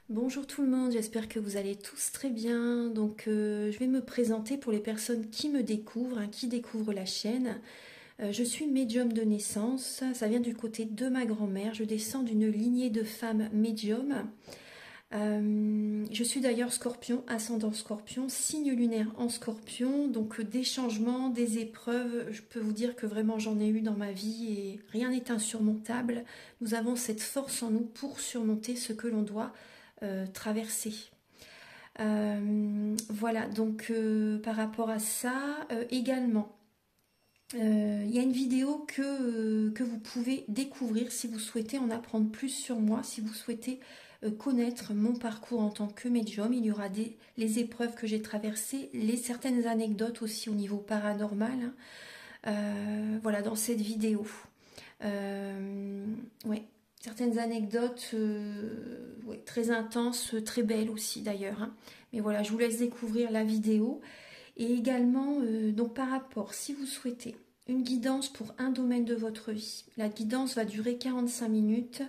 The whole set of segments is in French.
Bonjour tout le monde, j'espère que vous allez tous très bien. Donc je vais me présenter pour les personnes qui me découvrent, qui découvrent la chaîne. Je suis médium de naissance, ça vient du côté de ma grand-mère. Je descends d'une lignée de femmes médiums. Je suis d'ailleurs scorpion, ascendant scorpion, signe lunaire en scorpion. Donc des changements, des épreuves, je peux vous dire que vraiment j'en ai eu dans ma vie et rien n'est insurmontable. Nous avons cette force en nous pour surmonter ce que l'on doit traverser. Voilà, donc par rapport à ça, également, il y a une vidéo que vous pouvez découvrir si vous souhaitez en apprendre plus sur moi, si vous souhaitez connaître mon parcours en tant que médium. Il y aura les épreuves que j'ai traversées, certaines anecdotes aussi au niveau paranormal, voilà, dans cette vidéo. Ouais. Certaines anecdotes ouais, très intenses, très belles aussi d'ailleurs. Mais voilà, je vous laisse découvrir la vidéo. Et également, donc par rapport, si vous souhaitez une guidance pour un domaine de votre vie, la guidance va durer 45 minutes.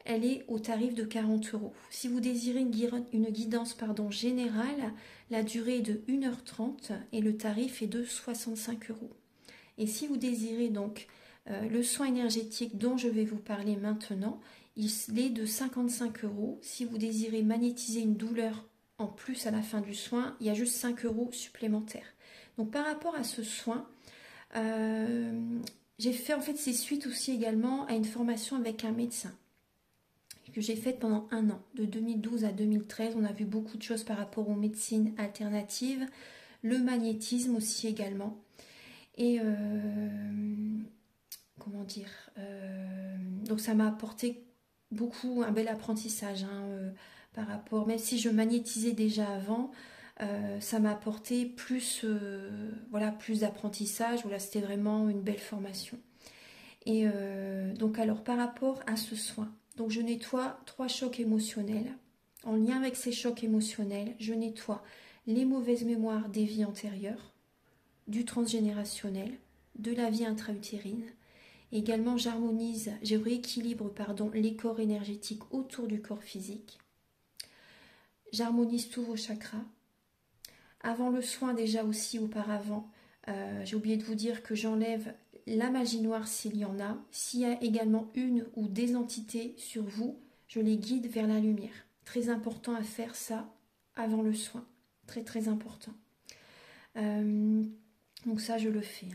Elle est au tarif de 40 €. Si vous désirez une guidance générale, la durée est de 1h30 et le tarif est de 65 €. Et si vous désirez donc le soin énergétique dont je vais vous parler maintenant, il est de 55 €. Si vous désirez magnétiser une douleur en plus à la fin du soin, il y a juste 5 € supplémentaires. Donc par rapport à ce soin, j'ai fait en fait c'est suite aussi également à une formation avec un médecin que j'ai faite pendant un an, de 2012 à 2013. On a vu beaucoup de choses par rapport aux médecines alternatives, le magnétisme aussi également. Et comment dire, donc ça m'a apporté beaucoup, un bel apprentissage par rapport, même si je magnétisais déjà avant, ça m'a apporté plus, voilà, plus d'apprentissage. Voilà, c'était vraiment une belle formation. Et donc alors par rapport à ce soin, donc je nettoie 3 chocs émotionnels. En lien avec ces chocs émotionnels, je nettoie les mauvaises mémoires des vies antérieures, du transgénérationnel, de la vie intra-utérine. Également, je rééquilibre les corps énergétiques autour du corps physique. J'harmonise tous vos chakras. Avant le soin, déjà aussi auparavant, j'ai oublié de vous dire que j'enlève la magie noire s'il y en a. S'il y a également une ou des entités sur vous, je les guide vers la lumière. Très important à faire ça avant le soin. Très très important. Donc ça, je le fais.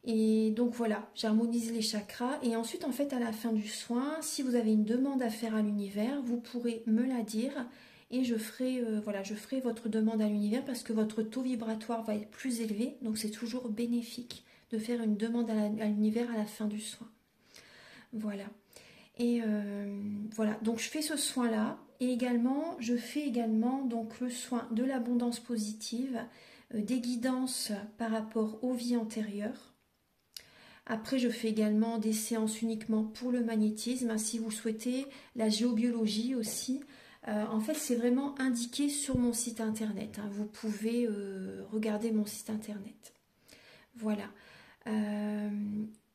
Et donc voilà, j'harmonise les chakras. Et ensuite, en fait, à la fin du soin, si vous avez une demande à faire à l'univers, vous pourrez me la dire. Et je ferai, voilà, je ferai votre demande à l'univers parce que votre taux vibratoire va être plus élevé. Donc c'est toujours bénéfique de faire une demande à l'univers à la fin du soin. Voilà. Et voilà, donc je fais ce soin-là. Et également, je fais également donc, le soin de l'abondance positive, des guidances par rapport aux vies antérieures. Après, je fais également des séances uniquement pour le magnétisme, si vous souhaitez, la géobiologie aussi. En fait, c'est vraiment indiqué sur mon site internet. Vous pouvez regarder mon site internet. Voilà.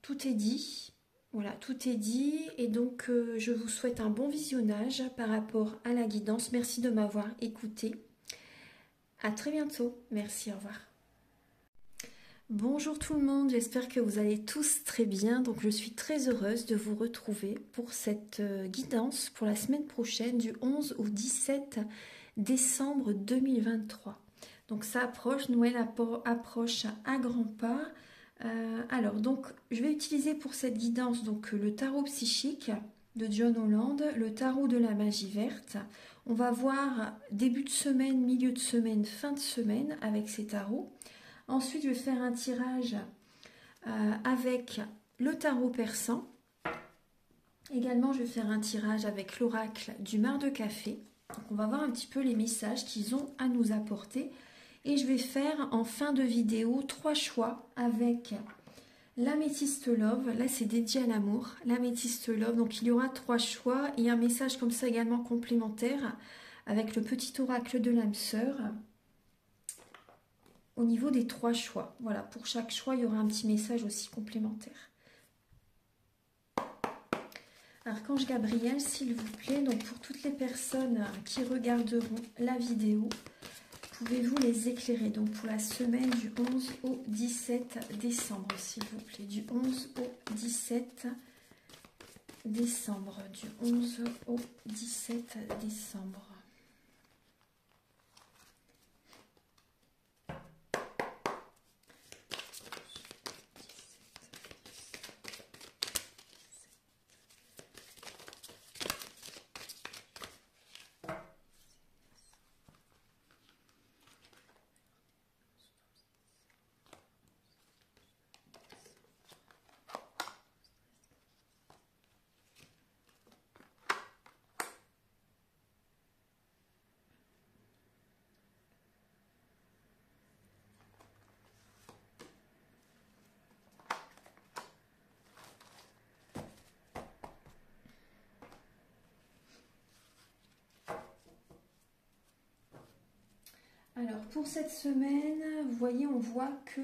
Tout est dit. Voilà, tout est dit. Et donc, je vous souhaite un bon visionnage par rapport à la guidance. Merci de m'avoir écouté. À très bientôt. Merci, au revoir. Bonjour tout le monde, j'espère que vous allez tous très bien. Donc je suis très heureuse de vous retrouver pour cette guidance pour la semaine prochaine du 11 au 17 décembre 2023. Donc ça approche, Noël approche à grands pas. Alors donc je vais utiliser pour cette guidance donc le tarot psychique de John Holland, le tarot de la magie verte. On va voir début de semaine, milieu de semaine, fin de semaine avec ces tarots. Ensuite, je vais faire un tirage avec le tarot persan. Également, je vais faire un tirage avec l'oracle du mar de café. Donc, on va voir un petit peu les messages qu'ils ont à nous apporter. Et je vais faire en fin de vidéo 3 choix avec l'améthyste love. Là, c'est dédié à l'amour. L'améthyste love. Donc, il y aura 3 choix et un message comme ça également complémentaire avec le petit oracle de l'âme sœur. Au niveau des 3 choix. Voilà, pour chaque choix, il y aura un petit message aussi complémentaire. Archange Gabriel, s'il vous plaît, donc pour toutes les personnes qui regarderont la vidéo, pouvez-vous les éclairer? Donc pour la semaine du 11 au 17 décembre, s'il vous plaît. Du 11 au 17 décembre. Du 11 au 17 décembre. Alors pour cette semaine, vous voyez, on voit que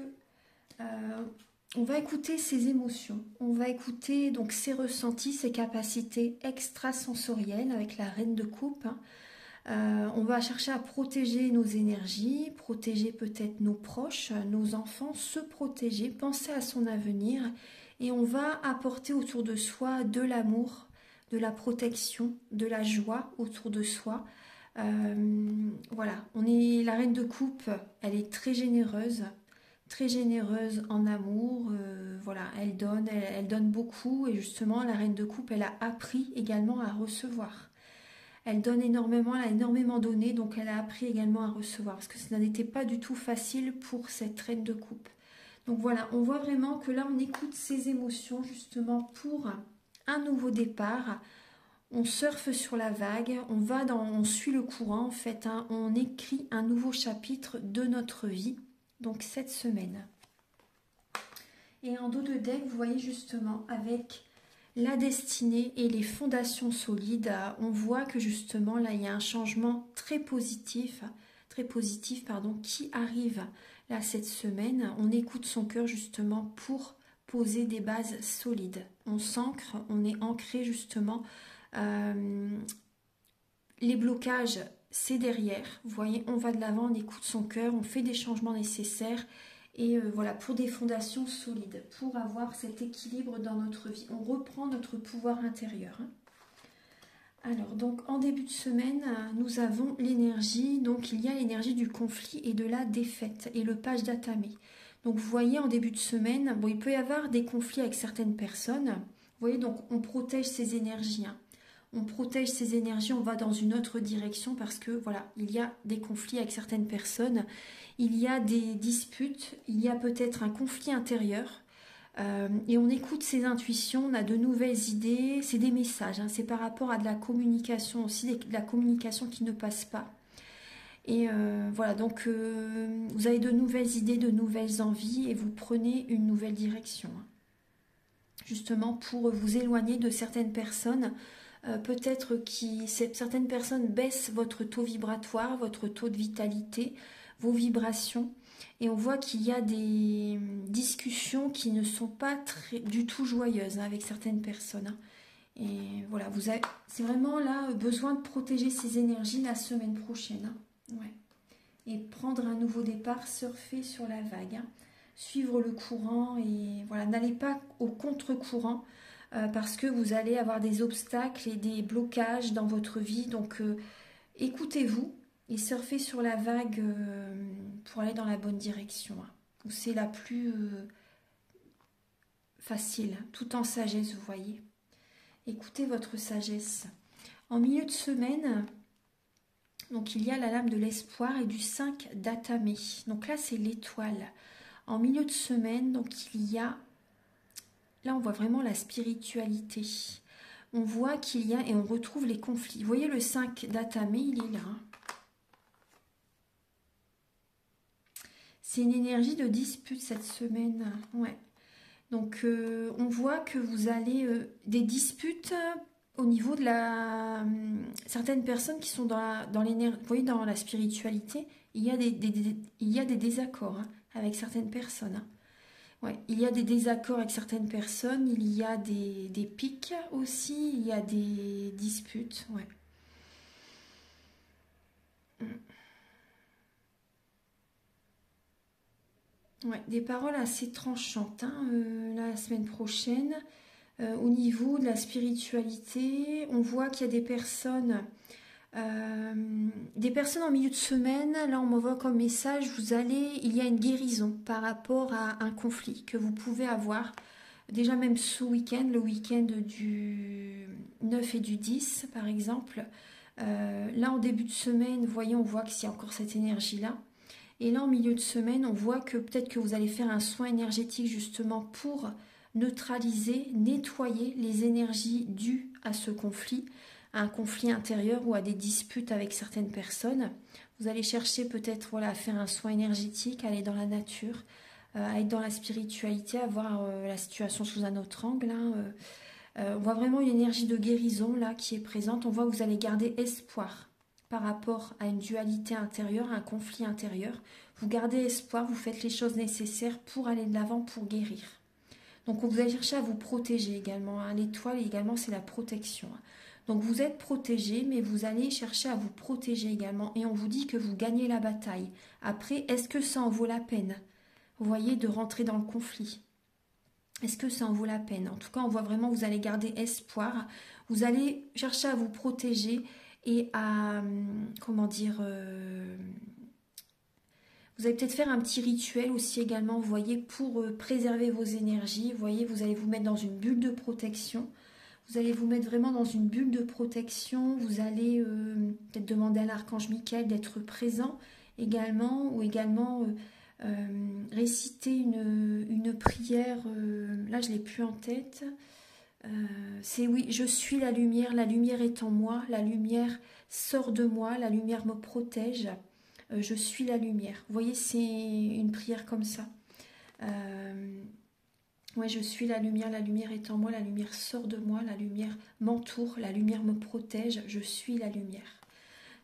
on va écouter ses émotions, on va écouter donc ses ressentis, ses capacités extrasensorielles avec la reine de coupe. On va chercher à protéger nos énergies, protéger peut-être nos proches, nos enfants, se protéger, penser à son avenir et on va apporter autour de soi de l'amour, de la protection, de la joie autour de soi. Voilà, la reine de coupe, elle est très généreuse en amour, voilà, elle donne beaucoup et justement la reine de coupe, elle a appris également à recevoir. Elle donne énormément, elle a énormément donné, donc elle a appris également à recevoir parce que ça n'était pas du tout facile pour cette reine de coupe. Donc voilà, on voit vraiment que là on écoute ses émotions justement pour un nouveau départ. On surfe sur la vague, on suit le courant en fait, hein, on écrit un nouveau chapitre de notre vie, donc cette semaine. Et en dos de deck, vous voyez justement avec la destinée et les fondations solides, on voit que justement là il y a un changement très positif qui arrive là cette semaine. On écoute son cœur justement pour poser des bases solides. On s'ancre, on est ancré justement. Les blocages, c'est derrière. Vous voyez, on va de l'avant, on écoute son cœur, on fait des changements nécessaires. Et voilà, pour des fondations solides, pour avoir cet équilibre dans notre vie. On reprend notre pouvoir intérieur. Alors, donc, en début de semaine, nous avons l'énergie. Donc, il y a l'énergie du conflit et de la défaite. Et le page d'Atamé. Donc, vous voyez, en début de semaine, bon, il peut y avoir des conflits avec certaines personnes. Vous voyez, donc, on protège ces énergies. Hein. On protège ces énergies, on va dans une autre direction parce que voilà, il y a des conflits avec certaines personnes, il y a des disputes, il y a peut-être un conflit intérieur et on écoute ses intuitions, on a de nouvelles idées, c'est des messages, hein, c'est par rapport à de la communication aussi, de la communication qui ne passe pas. Et voilà, donc vous avez de nouvelles idées, de nouvelles envies et vous prenez une nouvelle direction. Hein, justement pour vous éloigner de certaines personnes. Peut-être que certaines personnes baissent votre taux vibratoire, votre taux de vitalité, vos vibrations. Et on voit qu'il y a des discussions qui ne sont pas du tout joyeuses hein, avec certaines personnes. Hein. Et voilà, c'est vraiment là besoin de protéger ces énergies la semaine prochaine. Hein. Ouais. Et prendre un nouveau départ, surfer sur la vague. Hein. Suivre le courant et voilà, n'allez pas au contre-courant. Parce que vous allez avoir des obstacles et des blocages dans votre vie. Donc, écoutez-vous et surfez sur la vague pour aller dans la bonne direction. Hein, où c'est la plus facile, tout en sagesse, vous voyez. Écoutez votre sagesse. En milieu de semaine, donc il y a la lame de l'espoir et du 5 d'Atamé. Donc là, c'est l'étoile. En milieu de semaine, donc il y a... Là, on voit vraiment la spiritualité. On voit qu'il y a, et on retrouve les conflits. Vous voyez le 5 d'Atamé, il est là. C'est une énergie de dispute cette semaine. Ouais. Donc, on voit que vous allez... des disputes au niveau de la... certaines personnes qui sont dans l'énergie... Vous voyez, dans la spiritualité, il y a des désaccords hein, avec certaines personnes. Hein. Ouais, il y a des désaccords avec certaines personnes, il y a des pics aussi, il y a des disputes. Ouais. Ouais, des paroles assez tranchantes hein, la semaine prochaine. Au niveau de la spiritualité, on voit qu'il y a des personnes en milieu de semaine. Là, on m'envoie comme message, il y a une guérison par rapport à un conflit que vous pouvez avoir. Déjà même ce week-end, le week-end du 9 et du 10 par exemple. Là, en début de semaine, voyez, on voit qu'il y a encore cette énergie-là. Et là, en milieu de semaine, on voit que peut-être que vous allez faire un soin énergétique justement pour neutraliser, nettoyer les énergies dues à ce conflit, à un conflit intérieur ou à des disputes avec certaines personnes. Vous allez chercher peut-être voilà, à faire un soin énergétique, à aller dans la nature, à être dans la spiritualité, à voir la situation sous un autre angle. Hein. On voit vraiment une énergie de guérison là qui est présente. On voit que vous allez garder espoir par rapport à une dualité intérieure, à un conflit intérieur. Vous gardez espoir, vous faites les choses nécessaires pour aller de l'avant, pour guérir. Donc vous allez chercher à vous protéger également. Hein. L'étoile également, c'est la protection. Donc vous êtes protégé, mais vous allez chercher à vous protéger également. Et on vous dit que vous gagnez la bataille. Après, est-ce que ça en vaut la peine, vous voyez, de rentrer dans le conflit? Est-ce que ça en vaut la peine? En tout cas, on voit vraiment que vous allez garder espoir. Vous allez chercher à vous protéger et à, comment dire, vous allez peut-être faire un petit rituel aussi également, vous voyez, pour préserver vos énergies. Vous voyez, vous allez vous mettre dans une bulle de protection. Vous allez vous mettre vraiment dans une bulle de protection. Vous allez peut-être demander à l'archange Michael d'être présent également, ou également réciter une prière. Là, je ne l'ai plus en tête. C'est oui, je suis la lumière est en moi, la lumière sort de moi, la lumière me protège, je suis la lumière. Vous voyez, c'est une prière comme ça. Ouais, je suis la lumière est en moi, la lumière sort de moi, la lumière m'entoure, la lumière me protège, je suis la lumière.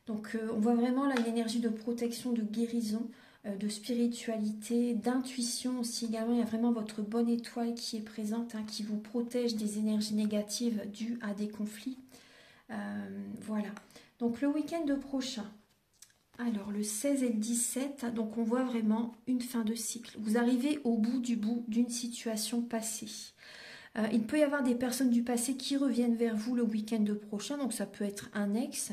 Donc on voit vraiment là l'énergie de protection, de guérison, de spiritualité, d'intuition aussi également. Il y a vraiment votre bonne étoile qui est présente, hein, qui vous protège des énergies négatives dues à des conflits. Voilà. Donc le week-end prochain, alors le 16 et le 17, donc on voit vraiment une fin de cycle. Vous arrivez au bout d'une situation passée. Il peut y avoir des personnes du passé qui reviennent vers vous le week-end prochain, donc ça peut être un ex,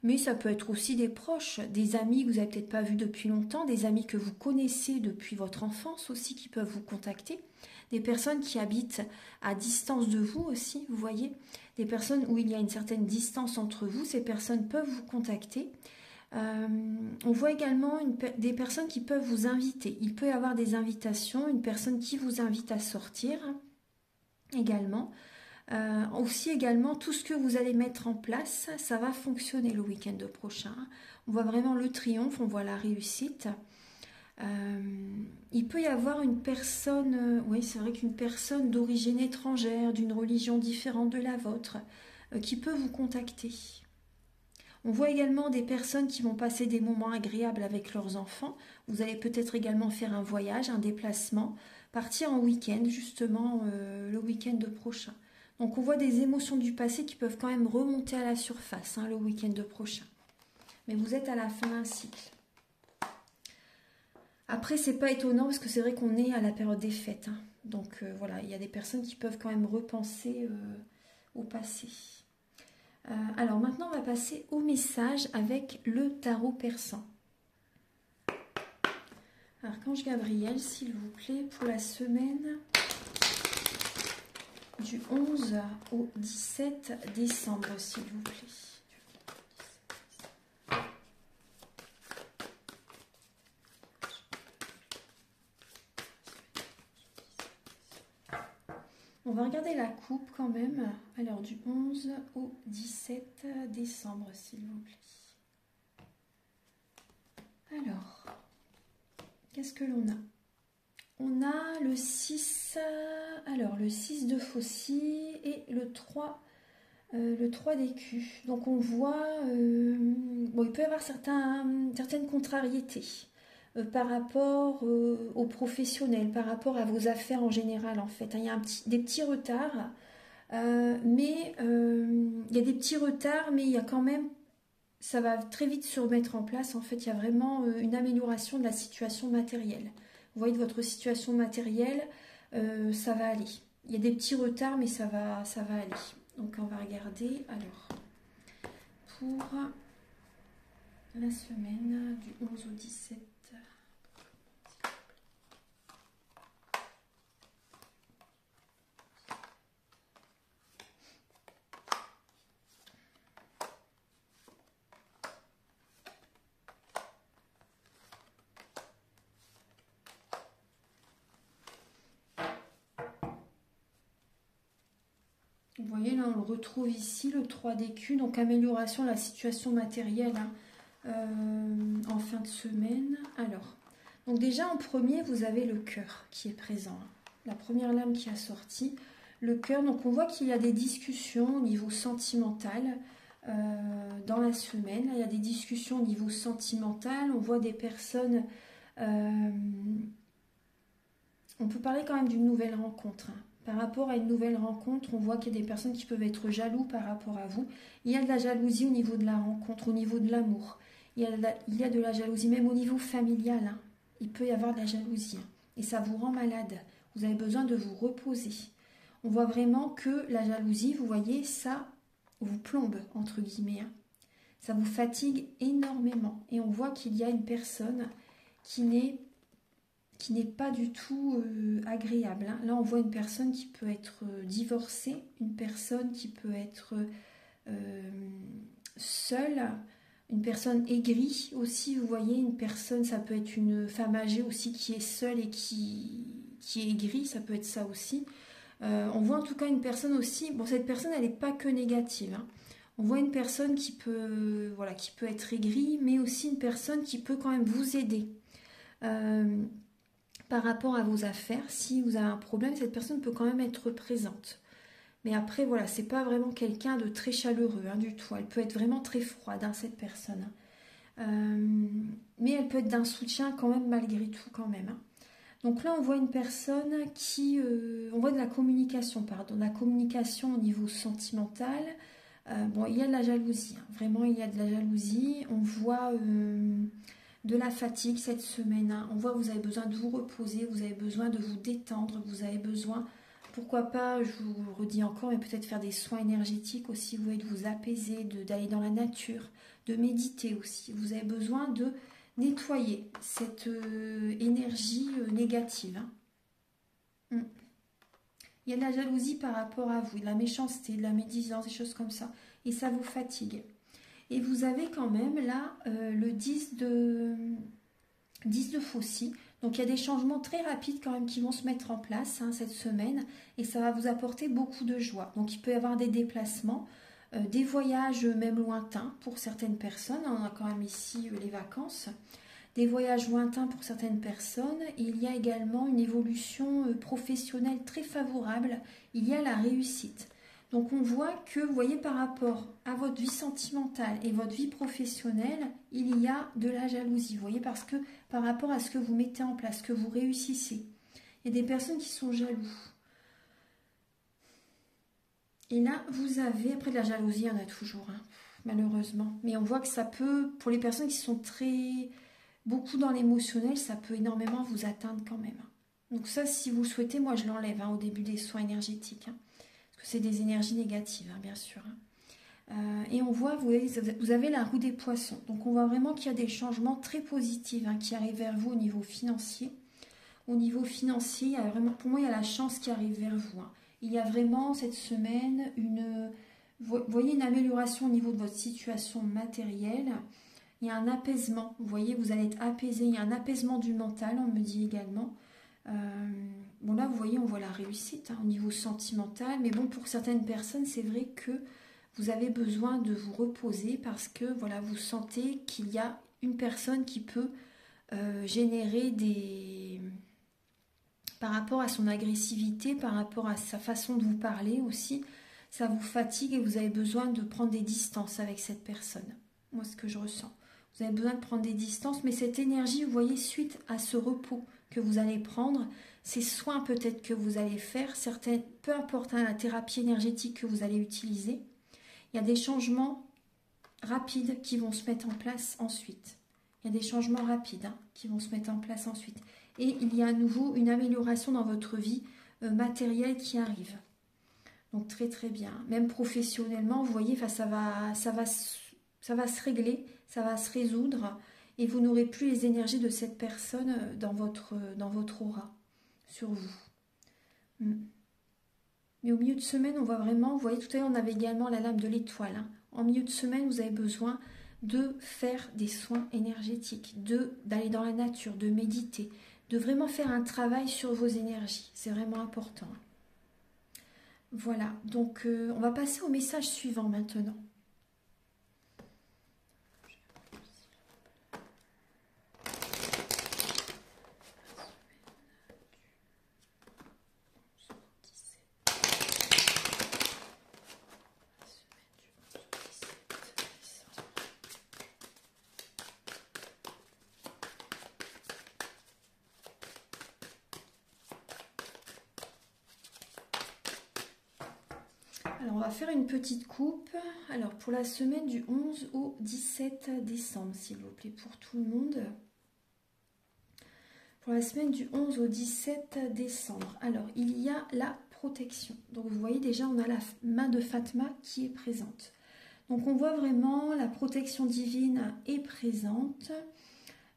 mais ça peut être aussi des proches, des amis que vous n'avez peut-être pas vus depuis longtemps, des amis que vous connaissez depuis votre enfance aussi qui peuvent vous contacter, des personnes qui habitent à distance de vous aussi, vous voyez, des personnes où il y a une certaine distance entre vous, ces personnes peuvent vous contacter. On voit également des personnes qui peuvent vous inviter. Il peut y avoir des invitations, une personne qui vous invite à sortir également. Aussi également, tout ce que vous allez mettre en place, ça va fonctionner le week-end prochain. On voit vraiment le triomphe, on voit la réussite. Il peut y avoir une personne, oui c'est vrai qu'une personne d'origine étrangère, d'une religion différente de la vôtre, qui peut vous contacter. On voit également des personnes qui vont passer des moments agréables avec leurs enfants. Vous allez peut-être également faire un voyage, un déplacement, partir en week-end justement le week-end prochain. Donc on voit des émotions du passé qui peuvent quand même remonter à la surface hein, le week-end prochain. Mais vous êtes à la fin d'un cycle. Après, c'est pas étonnant parce que c'est vrai qu'on est à la période des fêtes. Hein. Donc voilà, il y a des personnes qui peuvent quand même repenser au passé. Alors maintenant, on va passer au message avec le tarot persan. Archange Gabriel, s'il vous plaît, pour la semaine du 11 au 17 décembre, s'il vous plaît. On va regarder la coupe quand même. Alors du 11 au 17 décembre, s'il vous plaît. Alors, qu'est-ce que l'on a? On a le 6, alors le 6 de faucille et le 3 d'écu. Donc on voit, bon, il peut y avoir certaines contrariétés. par rapport aux professionnels, par rapport à vos affaires en général en fait. Il y a des petits retards, mais il y a des petits retards, mais il y a quand même, ça va très vite se remettre en place. En fait, il y a vraiment une amélioration de la situation matérielle. Vous voyez, de votre situation matérielle, ça va aller. Il y a des petits retards, mais ça va aller. Donc, on va regarder. Alors, pour la semaine du 11 au 17. Vous voyez, là, on le retrouve ici, le 3 d'écus, donc amélioration de la situation matérielle en fin de semaine. Alors, donc déjà en premier, vous avez le cœur qui est présent. La première lame qui a sorti, le cœur. Donc on voit qu'il y a des discussions au niveau sentimental dans la semaine. Là, il y a des discussions au niveau sentimental. On voit des personnes... on peut parler quand même d'une nouvelle rencontre. Par rapport à une nouvelle rencontre, on voit qu'il y a des personnes qui peuvent être jaloux par rapport à vous. Il y a de la jalousie au niveau de la rencontre, au niveau de l'amour. Il y a de la jalousie, même au niveau familial. Hein. Il peut y avoir de la jalousie. Hein. Et ça vous rend malade. Vous avez besoin de vous reposer. On voit vraiment que la jalousie, vous voyez, ça vous plombe, entre guillemets. Hein. Ça vous fatigue énormément. Et on voit qu'il y a une personne qui n'est pas du tout agréable. Hein. Là, on voit une personne qui peut être divorcée, une personne qui peut être seule, une personne aigrie aussi, vous voyez, une personne, ça peut être une femme âgée aussi qui est seule et qui est aigrie, ça peut être ça aussi. On voit en tout cas une personne aussi, bon, cette personne, elle n'est pas que négative. Hein. On voit une personne qui peut être aigrie, mais aussi une personne qui peut quand même vous aider. Par rapport à vos affaires, si vous avez un problème, cette personne peut quand même être présente. Mais après, voilà, c'est pas vraiment quelqu'un de très chaleureux hein, du tout. Elle peut être vraiment très froide, hein, cette personne. Mais elle peut être d'un soutien quand même, malgré tout, quand même. Hein. Donc là, on voit une personne qui... on voit de la communication, pardon. De la communication au niveau sentimental. Bon, il y a de la jalousie. Hein. Vraiment, il y a de la jalousie. On voit... de la fatigue cette semaine. Hein. On voit que vous avez besoin de vous reposer, vous avez besoin de vous détendre, vous avez besoin, pourquoi pas, je vous le redis encore, mais peut-être faire des soins énergétiques aussi, vous voyez, de vous apaiser, d'aller dans la nature, de méditer aussi. Vous avez besoin de nettoyer cette énergie négative. Hein. Il y a de la jalousie par rapport à vous, de la méchanceté, de la médisance, des choses comme ça. Et ça vous fatigue. Et vous avez quand même là le 10 de faucille. Donc il y a des changements très rapides quand même qui vont se mettre en place hein, cette semaine. Et ça va vous apporter beaucoup de joie. Donc il peut y avoir des déplacements, des voyages même lointains pour certaines personnes. On a quand même ici les vacances. Des voyages lointains pour certaines personnes. Et il y a également une évolution professionnelle très favorable. Il y a la réussite. Donc on voit que, vous voyez, par rapport à votre vie sentimentale et votre vie professionnelle, il y a de la jalousie. Vous voyez, parce que par rapport à ce que vous mettez en place, que vous réussissez, il y a des personnes qui sont jaloux. Et là, vous avez, après de la jalousie, il y en a toujours, hein, malheureusement. Mais on voit que ça peut, pour les personnes qui sont beaucoup dans l'émotionnel, ça peut énormément vous atteindre quand même. Donc ça, si vous le souhaitez, moi je l'enlève hein, au début des soins énergétiques. Hein. Que c'est des énergies négatives, hein, bien sûr. Et on voit, vous avez la roue des poissons. Donc on voit vraiment qu'il y a des changements très positifs hein, qui arrivent vers vous au niveau financier. Au niveau financier, il y a vraiment, pour moi, il y a la chance qui arrive vers vous. Hein. Il y a vraiment cette semaine vous voyez une amélioration au niveau de votre situation matérielle. Il y a un apaisement. Vous voyez, vous allez être apaisé. Il y a un apaisement du mental, on me dit également. Bon là vous voyez on voit la réussite hein, au niveau sentimental, mais bon pour certaines personnes c'est vrai que vous avez besoin de vous reposer parce que voilà vous sentez qu'il y a une personne qui peut générer des... par rapport à son agressivité, par rapport à sa façon de vous parler aussi, ça vous fatigue et vous avez besoin de prendre des distances avec cette personne. Moi ce que je ressens. Vous avez besoin de prendre des distances, mais cette énergie, vous voyez, suite à ce repos que vous allez prendre, ces soins peut-être que vous allez faire, certaines, peu importe la thérapie énergétique que vous allez utiliser, il y a des changements rapides qui vont se mettre en place ensuite. Il y a des changements rapides qui vont se mettre en place ensuite. Et il y a à nouveau une amélioration dans votre vie matérielle qui arrive. Donc très très bien. Même professionnellement, vous voyez, ça va se régler, ça va se résoudre. Et vous n'aurez plus les énergies de cette personne dans votre aura, sur vous. Mais au milieu de semaine, on voit vraiment, vous voyez, tout à l'heure, on avait également la lame de l'étoile. En milieu de semaine, vous avez besoin de faire des soins énergétiques, d'aller dans la nature, de méditer, de vraiment faire un travail sur vos énergies. C'est vraiment important. Voilà, donc on va passer au message suivant maintenant. Alors, on va faire une petite coupe. Alors, pour la semaine du 11 au 17 décembre, s'il vous plaît, pour tout le monde. Pour la semaine du 11 au 17 décembre. Alors, il y a la protection. Donc, vous voyez déjà, on a la main de Fatma qui est présente. Donc, on voit vraiment la protection divine est présente.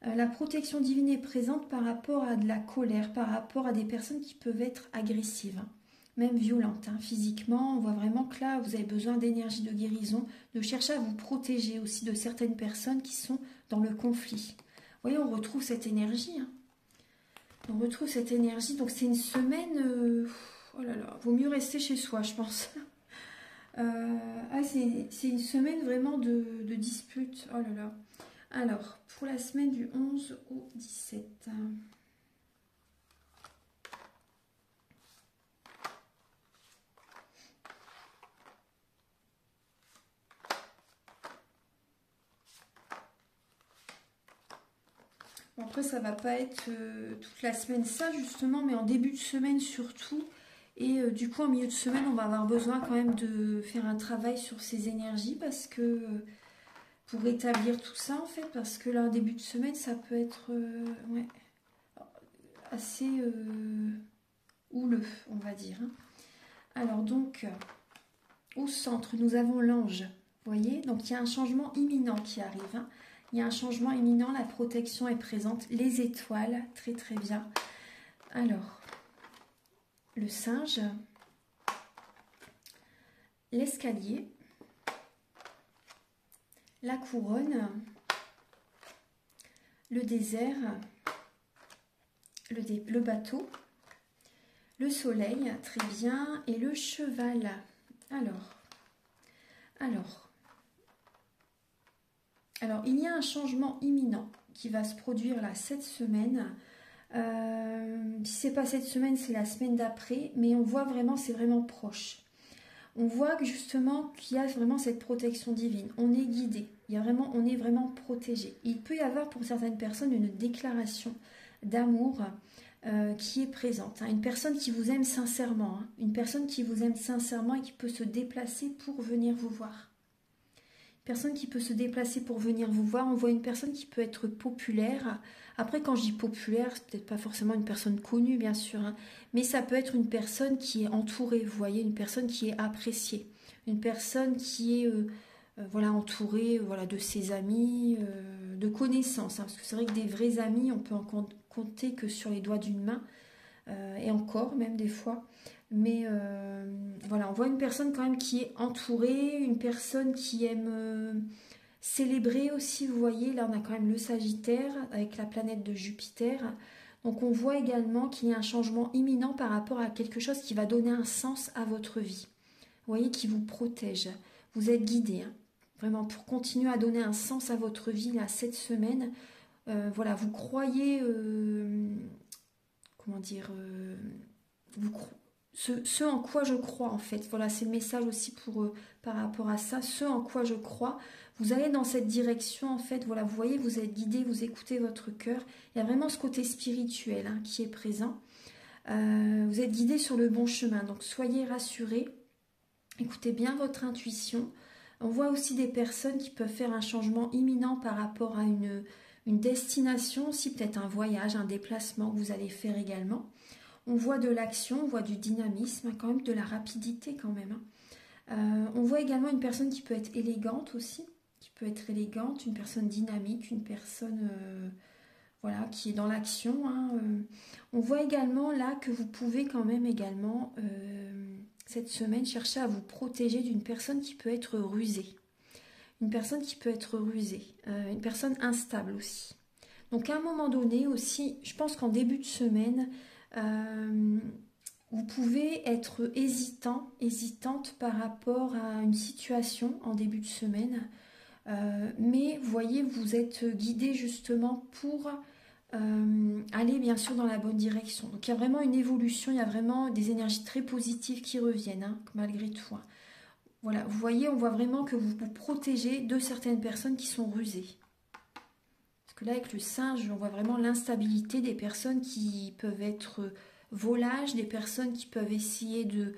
La protection divine est présente par rapport à de la colère, par rapport à des personnes qui peuvent être agressives, même violentes. Physiquement, on voit vraiment que là, vous avez besoin d'énergie de guérison, de chercher à vous protéger aussi de certaines personnes qui sont dans le conflit. Vous voyez, on retrouve cette énergie. On retrouve cette énergie. Donc, c'est une semaine... oh là là, vaut mieux rester chez soi, je pense. C'est une semaine vraiment de dispute. Oh là là. Alors, pour la semaine du 11 au 17. Bon, après, ça va pas être toute la semaine ça, justement, mais en début de semaine surtout. Et du coup, en milieu de semaine, on va avoir besoin quand même de faire un travail sur ces énergies parce que... pour rétablir tout ça en fait, parce que là en début de semaine ça peut être ouais, assez houleux, on va dire. Alors donc au centre nous avons l'ange, vous voyez, donc il y a un changement imminent qui arrive. Il y a un changement imminent, la protection est présente, les étoiles, très très bien. Alors le singe, l'escalier, la couronne, le désert, le bateau, le soleil, très bien, et le cheval. Alors, il y a un changement imminent qui va se produire là cette semaine. Si c'est pas cette semaine, c'est la semaine d'après, mais on voit vraiment, c'est vraiment proche. On voit que justement qu'il y a vraiment cette protection divine. On est guidé, on est vraiment protégé. Il peut y avoir pour certaines personnes une déclaration d'amour qui est présente. Une personne qui vous aime sincèrement, une personne qui vous aime sincèrement et qui peut se déplacer pour venir vous voir. Une personne qui peut se déplacer pour venir vous voir. On voit une personne qui peut être populaire. Après, quand je dis populaire, c'est peut-être pas forcément une personne connue, bien sûr, mais ça peut être une personne qui est entourée, vous voyez, une personne qui est appréciée, une personne qui est voilà, entourée voilà, de ses amis, de connaissances, parce que c'est vrai que des vrais amis, on peut en compter que sur les doigts d'une main, et encore même des fois. Mais voilà, on voit une personne quand même qui est entourée, une personne qui aime célébrer aussi, vous voyez, là on a quand même le Sagittaire avec la planète de Jupiter. Donc on voit également qu'il y a un changement imminent par rapport à quelque chose qui va donner un sens à votre vie. Vous voyez, qui vous protège. Vous êtes guidé, vraiment pour continuer à donner un sens à votre vie là cette semaine. Voilà, vous croyez, comment dire, ce en quoi je crois en fait. Voilà, c'est le message aussi pour par rapport à ça. Ce en quoi je crois, vous allez dans cette direction, en fait, voilà, vous voyez, vous êtes guidé, vous écoutez votre cœur. Il y a vraiment ce côté spirituel hein, qui est présent. Vous êtes guidé sur le bon chemin, donc soyez rassurés. Écoutez bien votre intuition. On voit aussi des personnes qui peuvent faire un changement imminent par rapport à une destination, aussi peut-être un voyage, un déplacement que vous allez faire également. On voit de l'action, on voit du dynamisme, quand même de la rapidité quand même. On voit également une personne qui peut être élégante aussi, une personne dynamique, une personne voilà, qui est dans l'action. Hein. On voit également là que vous pouvez quand même également, cette semaine, chercher à vous protéger d'une personne qui peut être rusée. Une personne qui peut être rusée, une personne instable aussi. Donc à un moment donné aussi, je pense qu'en début de semaine, vous pouvez être hésitante par rapport à une situation en début de semaine. Mais vous voyez, vous êtes guidé justement pour aller bien sûr dans la bonne direction. Donc il y a vraiment une évolution, il y a vraiment des énergies très positives qui reviennent, hein, malgré tout. Hein. Voilà, vous voyez, on voit vraiment que vous vous protégez de certaines personnes qui sont rusées. Parce que là, avec le singe, on voit vraiment l'instabilité des personnes qui peuvent être volages, des personnes qui peuvent essayer de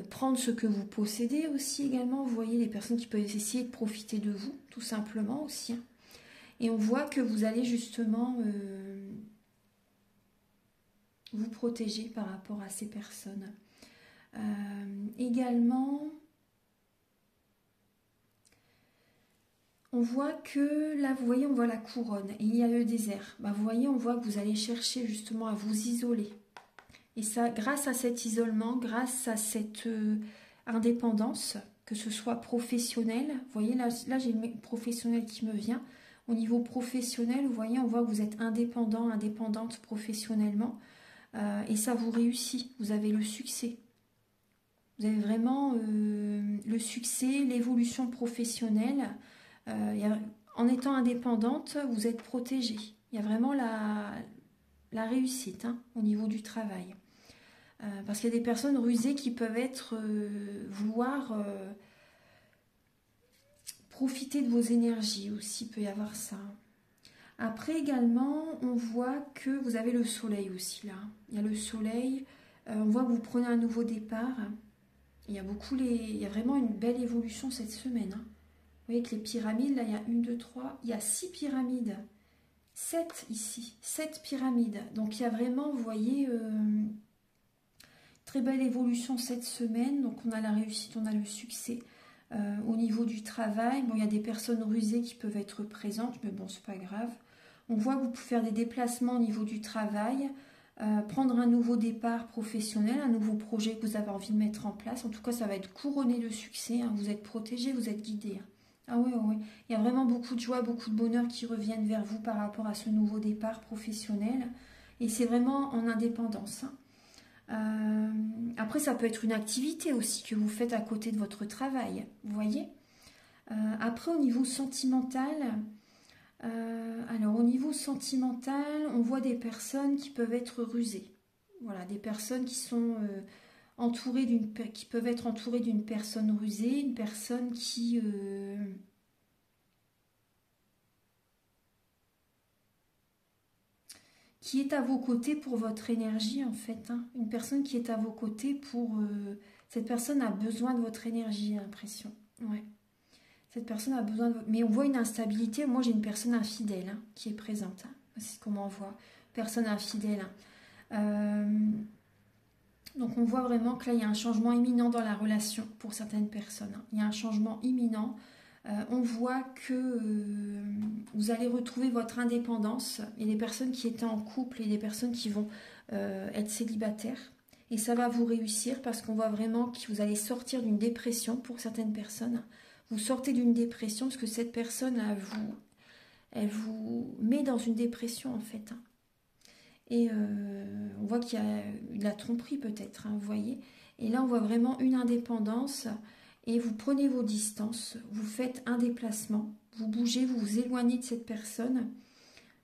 prendre ce que vous possédez aussi également. Vous voyez, des personnes qui peuvent essayer de profiter de vous, tout simplement aussi. Hein. Et on voit que vous allez justement vous protéger par rapport à ces personnes. Également, on voit que là, vous voyez, on voit la couronne et il y a le désert. Bah, vous voyez, on voit que vous allez chercher justement à vous isoler. Et ça, grâce à cet isolement, grâce à cette indépendance, que ce soit professionnel, vous voyez, là j'ai le professionnel qui me vient. Au niveau professionnel, vous voyez, on voit que vous êtes indépendant, indépendante professionnellement. Et ça vous réussit, vous avez le succès. Vous avez vraiment le succès, l'évolution professionnelle. En étant indépendante, vous êtes protégée. Il y a vraiment la réussite hein, au niveau du travail. Parce qu'il y a des personnes rusées qui peuvent être vouloir profiter de vos énergies aussi, il peut y avoir ça. Après également, on voit que vous avez le soleil aussi là. Il y a le soleil, on voit que vous prenez un nouveau départ. Il y a vraiment une belle évolution cette semaine. Hein. Vous voyez que les pyramides, là il y a 1, 2, 3, il y a 6 pyramides. 7 ici, 7 pyramides. Donc il y a vraiment, vous voyez, très belle évolution cette semaine. Donc on a la réussite, on a le succès. Au niveau du travail, bon, il y a des personnes rusées qui peuvent être présentes, mais bon, c'est pas grave. On voit que vous pouvez faire des déplacements au niveau du travail, prendre un nouveau départ professionnel, un nouveau projet que vous avez envie de mettre en place. En tout cas, ça va être couronné de succès. Hein. Vous êtes protégé, vous êtes guidé. Hein. Ah oui, oui, il y a vraiment beaucoup de joie, beaucoup de bonheur qui reviennent vers vous par rapport à ce nouveau départ professionnel. Et c'est vraiment en indépendance. Hein. Après, ça peut être une activité aussi que vous faites à côté de votre travail, vous voyez. Après, au niveau sentimental, au niveau sentimental, on voit des personnes qui peuvent être rusées. Voilà, des personnes qui sont qui peuvent être entourées d'une personne rusée, une personne qui est à vos côtés pour votre énergie en fait. Hein. Une personne qui est à vos côtés pour... cette personne a besoin de votre énergie, j'ai l'impression. Ouais. Cette personne a besoin de... Mais on voit une instabilité. Moi, j'ai une personne infidèle hein, qui est présente. Hein. C'est ce qu'on m'envoie. Personne infidèle. Hein. Donc, on voit vraiment que là, il y a un changement imminent dans la relation pour certaines personnes. Hein. Il y a un changement imminent. On voit que vous allez retrouver votre indépendance. Il y a des personnes qui étaient en couple et des personnes qui vont être célibataires. Et ça va vous réussir parce qu'on voit vraiment que vous allez sortir d'une dépression pour certaines personnes. Vous sortez d'une dépression parce que cette personne, elle vous met dans une dépression en fait. Hein. Et on voit qu'il y a de la tromperie peut-être, hein, vous voyez. Et là, on voit vraiment une indépendance. Et vous prenez vos distances, vous faites un déplacement, vous bougez, vous vous éloignez de cette personne,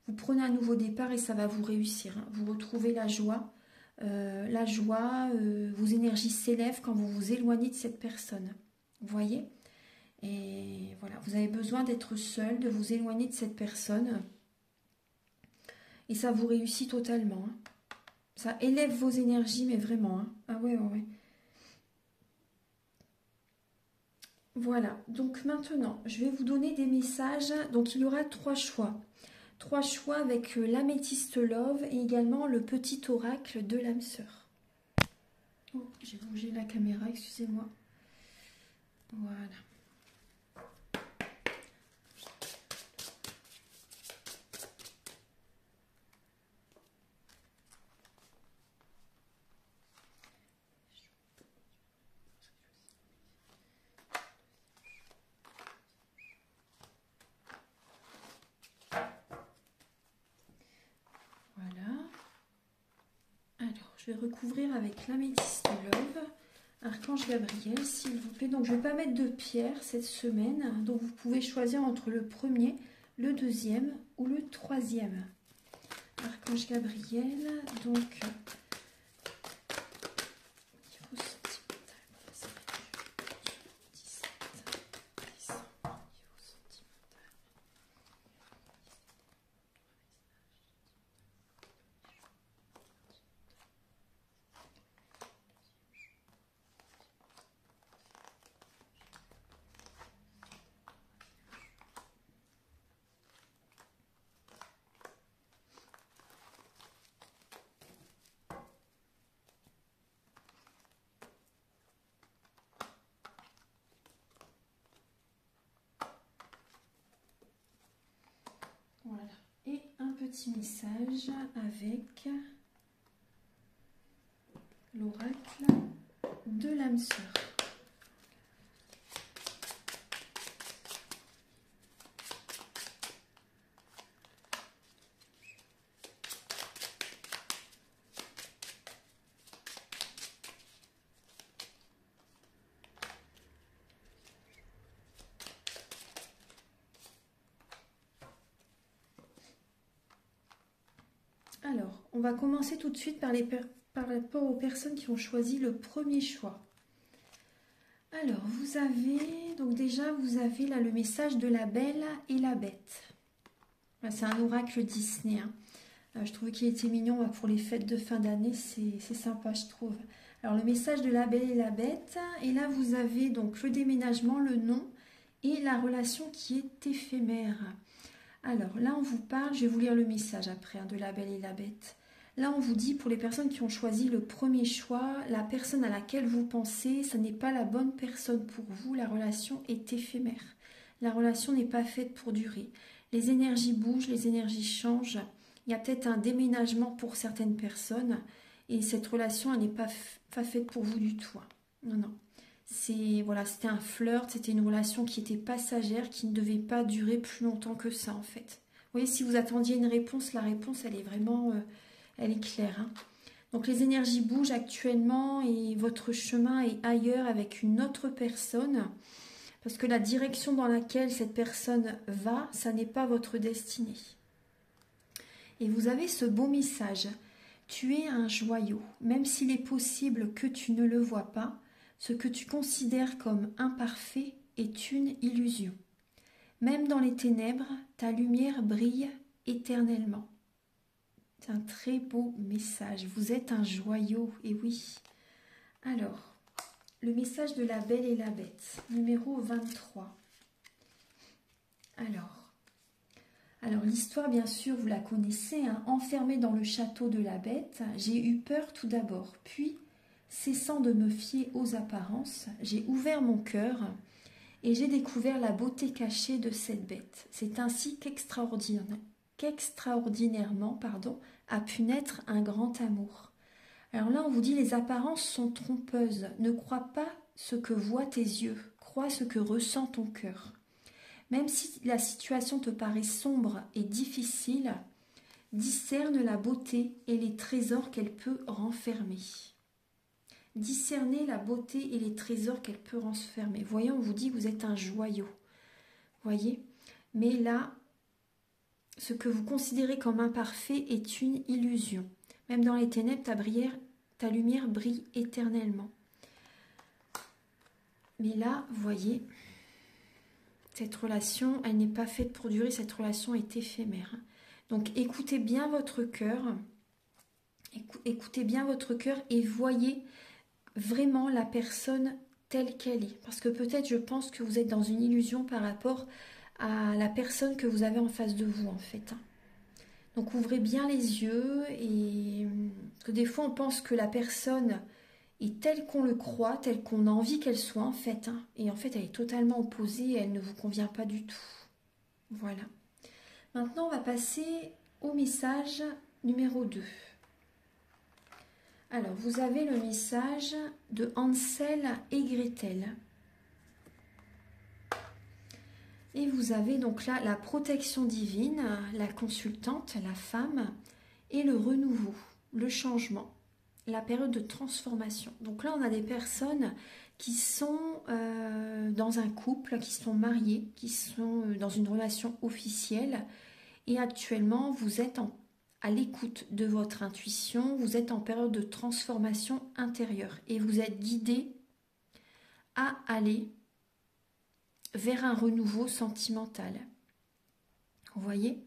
vous prenez un nouveau départ et ça va vous réussir. Hein. Vous retrouvez la joie, vos énergies s'élèvent quand vous vous éloignez de cette personne. Vous voyez ? Et voilà, vous avez besoin d'être seul, de vous éloigner de cette personne. Et ça vous réussit totalement. Hein. Ça élève vos énergies, mais vraiment. Hein. Ah ouais, ouais, ouais. Voilà, donc maintenant, je vais vous donner des messages. Donc il y aura 3 choix. 3 choix avec l'améthyste love et également le petit oracle de l'âme sœur. Oh, j'ai bougé la caméra, excusez-moi. Voilà. Je vais recouvrir avec l'améthyste love. Archange Gabriel, s'il vous plaît. Donc, je ne vais pas mettre de pierre cette semaine. Donc, vous pouvez choisir entre le premier, le deuxième ou le troisième. Archange Gabriel, donc... Voilà. Et un petit message avec l'oracle de l'âme sœur. Alors, on va commencer tout de suite par rapport aux personnes qui ont choisi le premier choix. Alors, vous avez, donc déjà, vous avez là le message de la Belle et la Bête. C'est un oracle Disney. Hein. Je trouvais qu'il était mignon pour les fêtes de fin d'année, c'est sympa, je trouve. Alors, le message de la Belle et la Bête, et là, vous avez donc le déménagement, le nom et la relation qui est éphémère. Alors, là, on vous parle, je vais vous lire le message après, hein, de la Belle et la Bête. Là, on vous dit, pour les personnes qui ont choisi le premier choix, la personne à laquelle vous pensez, ce n'est pas la bonne personne pour vous, la relation est éphémère. La relation n'est pas faite pour durer. Les énergies bougent, les énergies changent. Il y a peut-être un déménagement pour certaines personnes et cette relation, elle n'est pas faite pour vous du tout. Non, non. Voilà, c'était un flirt, c'était une relation qui était passagère, qui ne devait pas durer plus longtemps que ça, en fait. Vous voyez, si vous attendiez une réponse, la réponse, elle est vraiment... elle est claire. Hein. Donc les énergies bougent actuellement et votre chemin est ailleurs avec une autre personne. Parce que la direction dans laquelle cette personne va, ça n'est pas votre destinée. Et vous avez ce beau message. Tu es un joyau. Même s'il est possible que tu ne le vois pas, ce que tu considères comme imparfait est une illusion. Même dans les ténèbres, ta lumière brille éternellement. C'est un très beau message. Vous êtes un joyau, et oui. Alors, le message de la Belle et la Bête, numéro 23. Alors l'histoire, bien sûr, vous la connaissez. Hein, enfermée dans le château de la Bête, j'ai eu peur tout d'abord. Puis, cessant de me fier aux apparences, j'ai ouvert mon cœur et j'ai découvert la beauté cachée de cette bête. C'est ainsi qu'extraordinairement, a pu naître un grand amour. Alors là, on vous dit les apparences sont trompeuses. Ne crois pas ce que voient tes yeux, crois ce que ressent ton cœur. Même si la situation te paraît sombre et difficile, discerne la beauté et les trésors qu'elle peut renfermer. Discernez la beauté et les trésors qu'elle peut renfermer. Voyez, on vous dit que vous êtes un joyau. Voyez, mais là, ce que vous considérez comme imparfait est une illusion. Même dans les ténèbres, ta lumière brille éternellement. Mais là, voyez, Cette relation, elle n'est pas faite pour durer, cette relation est éphémère. Donc écoutez bien votre cœur, écoutez bien votre cœur et voyez vraiment la personne telle qu'elle est. Parce que peut-être je pense que vous êtes dans une illusion par rapport à la personne que vous avez en face de vous en fait. Donc ouvrez bien les yeux et parce que des fois on pense que la personne est telle qu'on le croit, telle qu'on a envie qu'elle soit en fait. Et en fait elle est totalement opposée et elle ne vous convient pas du tout. Voilà. Maintenant on va passer au message numéro 2. Alors vous avez le message de Hansel et Gretel. Et vous avez donc là la protection divine, la consultante, la femme, et le renouveau, le changement, la période de transformation. Donc là, on a des personnes qui sont dans un couple, qui sont mariées, qui sont dans une relation officielle. Et actuellement, vous êtes à l'écoute de votre intuition, vous êtes en période de transformation intérieure. Et vous êtes guidé à aller vers un renouveau sentimental. Vous voyez?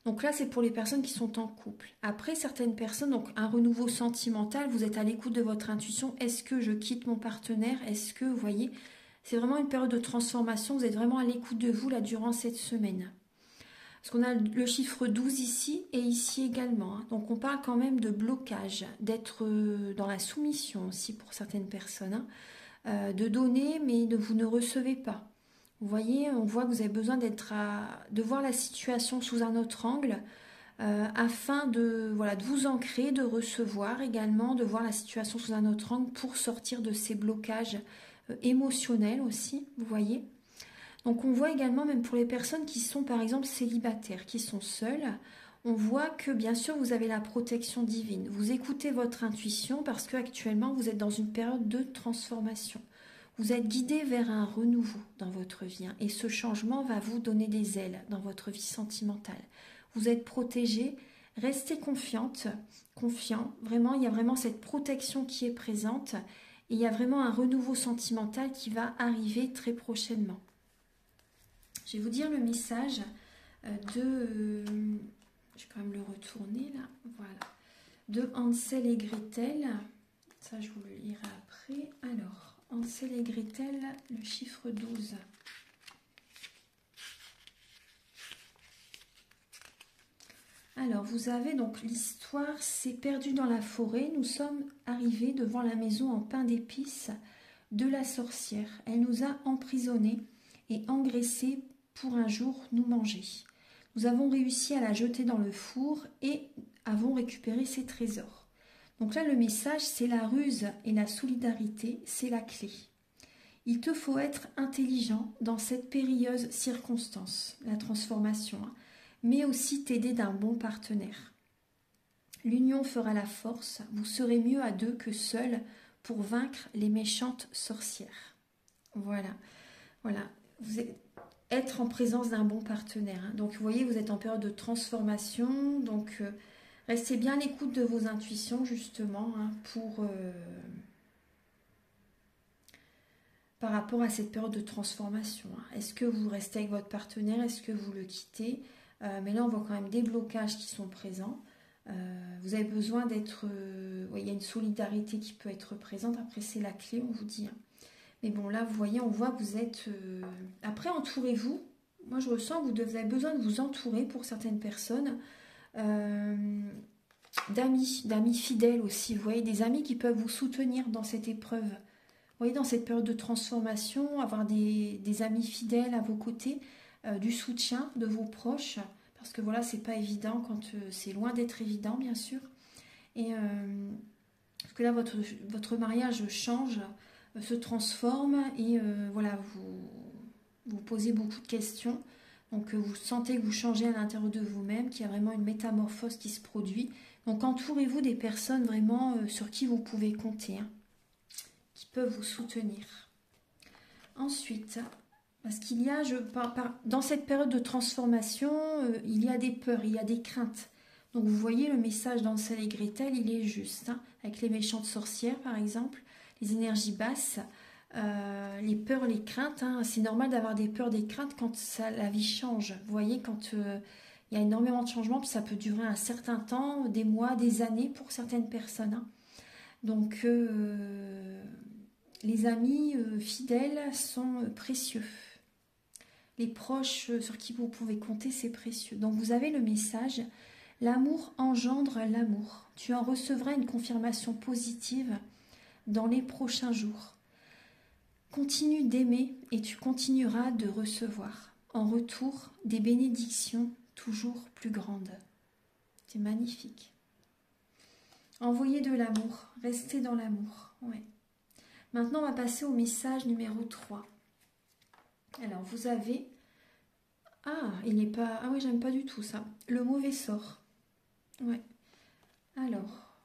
Donc là, c'est pour les personnes qui sont en couple. Après, certaines personnes, donc un renouveau sentimental, vous êtes à l'écoute de votre intuition. Est-ce que je quitte mon partenaire? Est-ce que, vous voyez, c'est vraiment une période de transformation. Vous êtes vraiment à l'écoute de vous là durant cette semaine. Parce qu'on a le chiffre 12 ici et ici également. Donc on parle quand même de blocage, d'être dans la soumission aussi pour certaines personnes. De donner, mais vous ne recevez pas. Vous voyez, on voit que vous avez besoin de voir la situation sous un autre angle afin de vous ancrer, de recevoir également, de voir la situation sous un autre angle pour sortir de ces blocages émotionnels aussi, vous voyez. Donc on voit également, même pour les personnes qui sont par exemple célibataires, qui sont seules, on voit que bien sûr vous avez la protection divine. Vous écoutez votre intuition parce qu'actuellement vous êtes dans une période de transformation. Vous êtes guidé vers un renouveau dans votre vie et ce changement va vous donner des ailes dans votre vie sentimentale. Vous êtes protégé, restez confiante, confiant. Vraiment, il y a vraiment cette protection qui est présente et il y a vraiment un renouveau sentimental qui va arriver très prochainement. Je vais vous dire le message de... je vais quand même le retourner là. Voilà. De Hansel et Gretel. Ça, je vous le lirai après. Alors... Hansel et Gretel, le chiffre 12. Alors, vous avez donc l'histoire, c'est perdu dans la forêt. Nous sommes arrivés devant la maison en pain d'épices de la sorcière. Elle nous a emprisonnés et engraissés pour un jour nous manger. Nous avons réussi à la jeter dans le four et avons récupéré ses trésors. Donc là, le message, c'est la ruse et la solidarité, c'est la clé. Il te faut être intelligent dans cette périlleuse circonstance, la transformation, mais aussi t'aider d'un bon partenaire. L'union fera la force, vous serez mieux à deux que seuls pour vaincre les méchantes sorcières. Voilà, voilà. Vous êtes, être en présence d'un bon partenaire. Donc vous voyez, vous êtes en période de transformation, donc... restez bien à l'écoute de vos intuitions, justement, par rapport à cette période de transformation. Est-ce que vous restez avec votre partenaire? Est-ce que vous le quittez? Mais là, on voit quand même des blocages qui sont présents. Vous avez besoin d'être... il y a une solidarité qui peut être présente. Après, c'est la clé, on vous dit. Mais bon, là, vous voyez, on voit que vous êtes... Après, entourez-vous. Moi, je ressens que vous avez besoin de vous entourer pour certaines personnes. D'amis fidèles aussi, vous voyez, des amis qui peuvent vous soutenir dans cette épreuve, vous voyez, dans cette période de transformation, avoir des amis fidèles à vos côtés, du soutien de vos proches, parce que voilà, c'est pas évident quand c'est loin d'être évident, bien sûr, et parce que là, votre mariage change, se transforme, et voilà, vous posez beaucoup de questions. Donc vous sentez que vous changez à l'intérieur de vous-même, qu'il y a vraiment une métamorphose qui se produit. Donc entourez-vous des personnes vraiment sur qui vous pouvez compter, qui peuvent vous soutenir. Ensuite, parce qu'il y a, dans cette période de transformation, il y a des peurs, il y a des craintes. Donc vous voyez, le message d'Hansel et Gretel, il est juste. Avec les méchantes sorcières, par exemple, les énergies basses, les peurs, les craintes. Hein. C'est normal d'avoir des peurs, des craintes quand la vie change. Vous voyez, quand il y a énormément de changements, puis ça peut durer un certain temps, des mois, des années pour certaines personnes. Hein. Donc, les amis fidèles sont précieux. Les proches sur qui vous pouvez compter, c'est précieux. Donc, vous avez le message. L'amour engendre l'amour. Tu en recevras une confirmation positive dans les prochains jours. Continue d'aimer et tu continueras de recevoir. En retour, des bénédictions toujours plus grandes. C'est magnifique. Envoyez de l'amour. Restez dans l'amour. Ouais. Maintenant, on va passer au message numéro 3. Alors, vous avez... Ah, il n'est pas... Ah oui, j'aime pas du tout ça. Le mauvais sort. Ouais. Alors,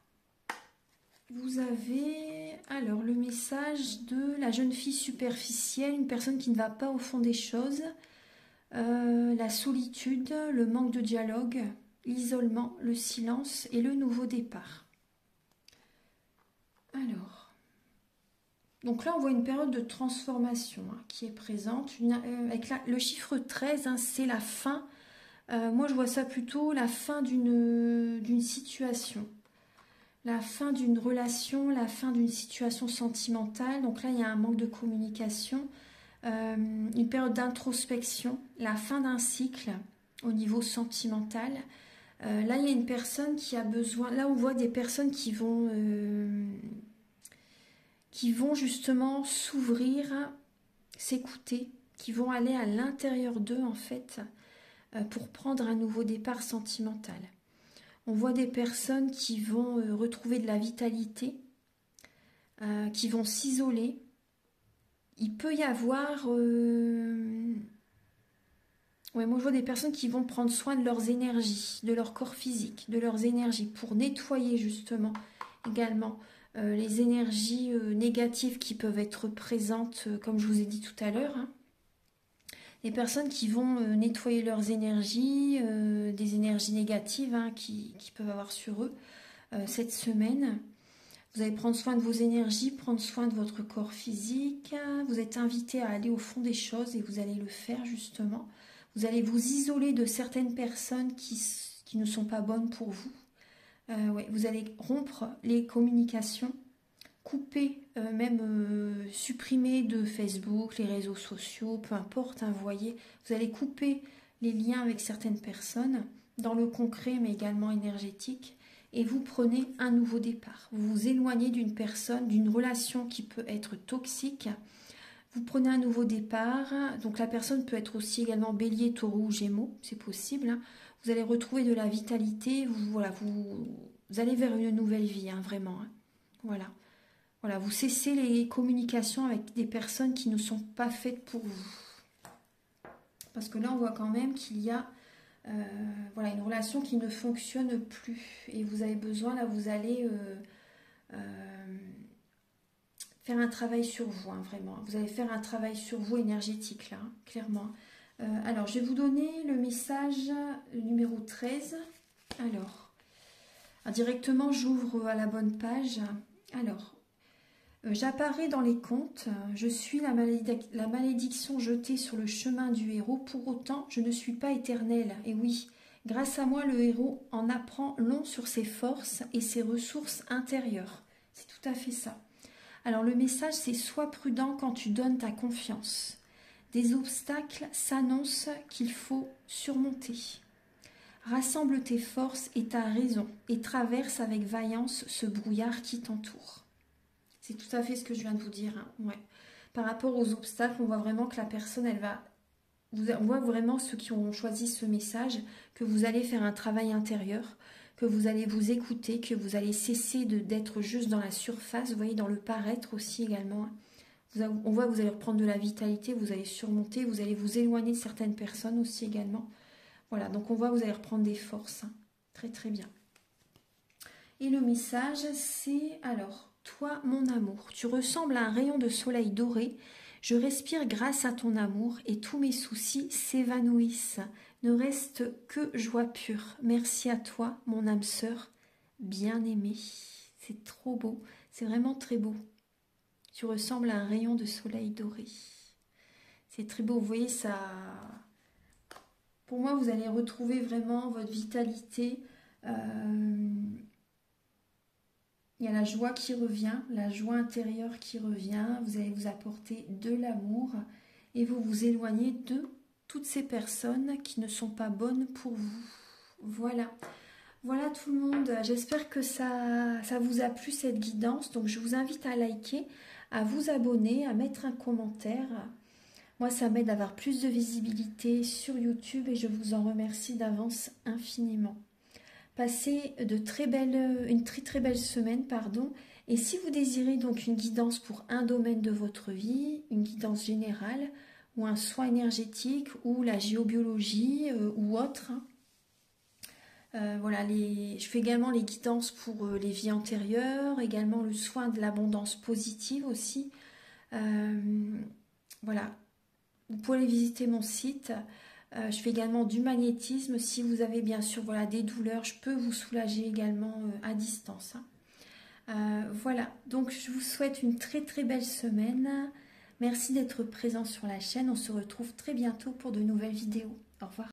vous avez le message de la jeune fille superficielle, une personne qui ne va pas au fond des choses, la solitude, le manque de dialogue, l'isolement, le silence et le nouveau départ. Alors, donc là on voit une période de transformation qui est présente, avec le chiffre 13, c'est la fin. Moi je vois ça plutôt la fin d'une situation. La fin d'une relation, la fin d'une situation sentimentale. Donc là, il y a un manque de communication, une période d'introspection, la fin d'un cycle au niveau sentimental. Là, il y a une personne qui a besoin... Là, on voit des personnes qui vont justement s'ouvrir, s'écouter, qui vont aller à l'intérieur d'eux, en fait, pour prendre un nouveau départ sentimental. On voit des personnes qui vont retrouver de la vitalité, qui vont s'isoler. Il peut y avoir... moi je vois des personnes qui vont prendre soin de leurs énergies, de leur corps physique, de leurs énergies, pour nettoyer justement également les énergies négatives qui peuvent être présentes, comme je vous ai dit tout à l'heure. Hein. Des personnes qui vont nettoyer leurs énergies, des énergies négatives qui peuvent avoir sur eux cette semaine. Vous allez prendre soin de vos énergies, prendre soin de votre corps physique. Vous êtes invité à aller au fond des choses et vous allez le faire justement. Vous allez vous isoler de certaines personnes qui ne sont pas bonnes pour vous. Vous allez rompre les communications, couper, supprimer de Facebook, les réseaux sociaux, peu importe, vous voyez, vous allez couper les liens avec certaines personnes, dans le concret mais également énergétique, et vous prenez un nouveau départ. Vous vous éloignez d'une personne, d'une relation qui peut être toxique, vous prenez un nouveau départ, donc la personne peut être aussi également bélier, taureau ou gémeaux, c'est possible. Vous allez retrouver de la vitalité, vous allez vers une nouvelle vie, vraiment. Voilà. Voilà, vous cessez les communications avec des personnes qui ne sont pas faites pour vous. Parce que là, on voit quand même qu'il y a une relation qui ne fonctionne plus. Et vous avez besoin, là, vous allez faire un travail sur vous, vraiment. Vous allez faire un travail sur vous énergétique, là, clairement. Alors, je vais vous donner le message numéro 13. Alors, directement, j'ouvre à la bonne page. Alors, j'apparais dans les contes, je suis la malédiction jetée sur le chemin du héros, pour autant je ne suis pas éternelle. Et oui, grâce à moi le héros en apprend long sur ses forces et ses ressources intérieures. C'est tout à fait ça. Alors le message c'est: sois prudent quand tu donnes ta confiance. Des obstacles s'annoncent qu'il faut surmonter. Rassemble tes forces et ta raison et traverse avec vaillance ce brouillard qui t'entoure. C'est tout à fait ce que je viens de vous dire. Par rapport aux obstacles, on voit vraiment que la personne, on voit vraiment ceux qui ont choisi ce message, que vous allez faire un travail intérieur, que vous allez vous écouter, que vous allez cesser d'être juste dans la surface, vous voyez, dans le paraître aussi également. On voit que vous allez reprendre de la vitalité, vous allez surmonter, vous allez vous éloigner de certaines personnes aussi également. Voilà, donc on voit que vous allez reprendre des forces. Très très bien. Et le message, c'est alors... Toi, mon amour, tu ressembles à un rayon de soleil doré. Je respire grâce à ton amour et tous mes soucis s'évanouissent. Ne reste que joie pure. Merci à toi, mon âme sœur bien-aimée. C'est trop beau. C'est vraiment très beau. Tu ressembles à un rayon de soleil doré. C'est très beau, vous voyez ça. Pour moi, vous allez retrouver vraiment votre vitalité. Il y a la joie qui revient, la joie intérieure qui revient. Vous allez vous apporter de l'amour et vous vous éloignez de toutes ces personnes qui ne sont pas bonnes pour vous. Voilà. Voilà tout le monde. J'espère que ça vous a plu cette guidance. Donc je vous invite à liker, à vous abonner, à mettre un commentaire. Moi, ça m'aide à avoir plus de visibilité sur YouTube et je vous en remercie d'avance infiniment. Passez une très belle semaine, pardon. Et si vous désirez donc une guidance pour un domaine de votre vie, une guidance générale, ou un soin énergétique, ou la géobiologie, ou autre, voilà, je fais également les guidances pour les vies antérieures, également le soin de l'abondance positive aussi. Voilà, vous pouvez visiter mon site. Je fais également du magnétisme. Si vous avez bien sûr voilà, des douleurs, je peux vous soulager également à distance. Voilà, donc je vous souhaite une très belle semaine. Merci d'être présent sur la chaîne. On se retrouve très bientôt pour de nouvelles vidéos. Au revoir.